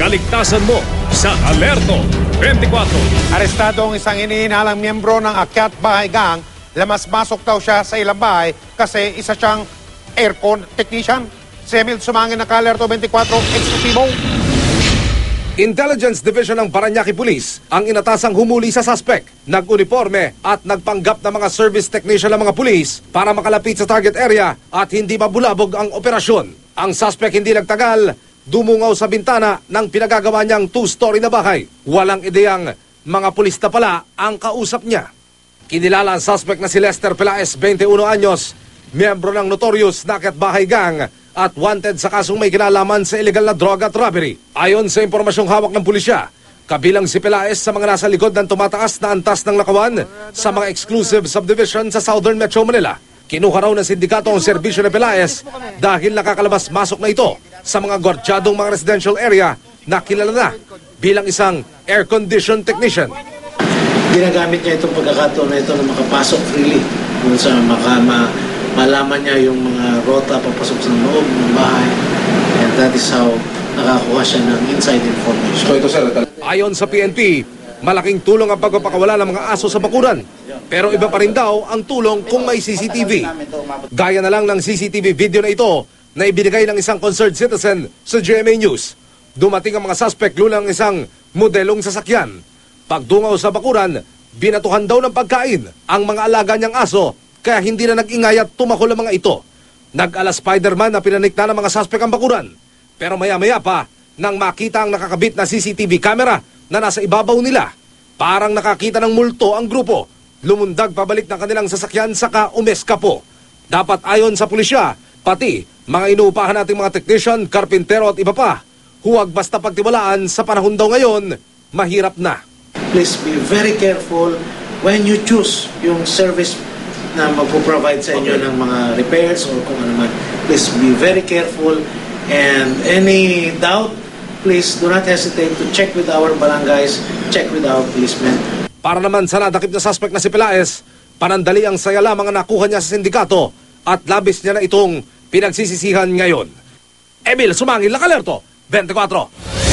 kaligtasan mo sa Alerto 24. Arestado ang isang iniinalang miyembro ng Akyat Bahay Gang. Lamas-masok daw siya sa ilang bahay kasi isa siyang aircon technician. Si Emil Sumangin ng Alerto 24, eksklusibo. Intelligence Division ng Parañaque Police ang inatasang humuli sa suspect. Nag-uniforme at nagpanggap na mga service technician ng mga pulis para makalapit sa target area at hindi mabulabog ang operasyon. Ang suspect hindi nagtagal, dumungaw sa bintana ng pinagagawa niyang two-story na bahay. Walang ideyang mga pulis na pala ang kausap niya. Kinilala ang suspect na si Lester Pelaez, 21 anyos, miyembro ng notorious na Akyat Bahay Gang at wanted sa kasong may kinalaman sa illegal na droga at robbery. Ayon sa impormasyong hawak ng pulisya, kabilang si Pelaez sa mga nasa likod ng tumataas na antas ng lakawan sa mga exclusive subdivision sa Southern Metro Manila. Kinuha raw ng sindikato ang serbisyo ni Pelaez dahil nakakalabas-masok na ito sa mga gwardyadong mga residential area na kilala na bilang isang air-conditioned technician. Ginagamit niya itong pagkakataon na ito na makapasok freely kung sa malaman niya yung mga rota papasok sa loob ng bahay. And that is how nakakuha siya ng inside information. So ito, sir, ayon sa PNP, malaking tulong ang pagpapakawala ng mga aso sa bakuran. Pero iba pa rin daw ang tulong kung may CCTV. Gaya na lang ng CCTV video na ito na ibinigay ng isang concerned citizen sa GMA News. Dumating ang mga suspect lulang isang modelong sasakyan. Pagdungaw sa bakuran, binatuhan daw ng pagkain ang mga alaga niyang aso kaya hindi na nag-ingay at tumakol ang mga ito. Nag-ala Spider-Man na pinanik na ng mga suspect ang bakuran. Pero maya-maya pa, nang makita ang nakakabit na CCTV camera na nasa ibabaw nila, parang nakakita ng multo ang grupo. Lumundag pabalik ng kanilang sasakyan saka umeskapo. Dapat ayon sa pulisya, pati mga inuupahan nating mga technician, karpintero at iba pa, huwag basta pagtiwalaan sa panahon daw ngayon, mahirap na. Please be very careful when you choose yung service na magpo-provide sa inyo ng mga repairs or kung ano man. Please be very careful, and any doubt, please do not hesitate to check with our barangays, check with our policemen. Para naman sa nadakip na suspect na si Pelaez, panandali ang saya lamang ang nakuha niya sa sindikato at labis niya na itong pinagsisisihan ngayon. Emil Sumangin, Alerto 24.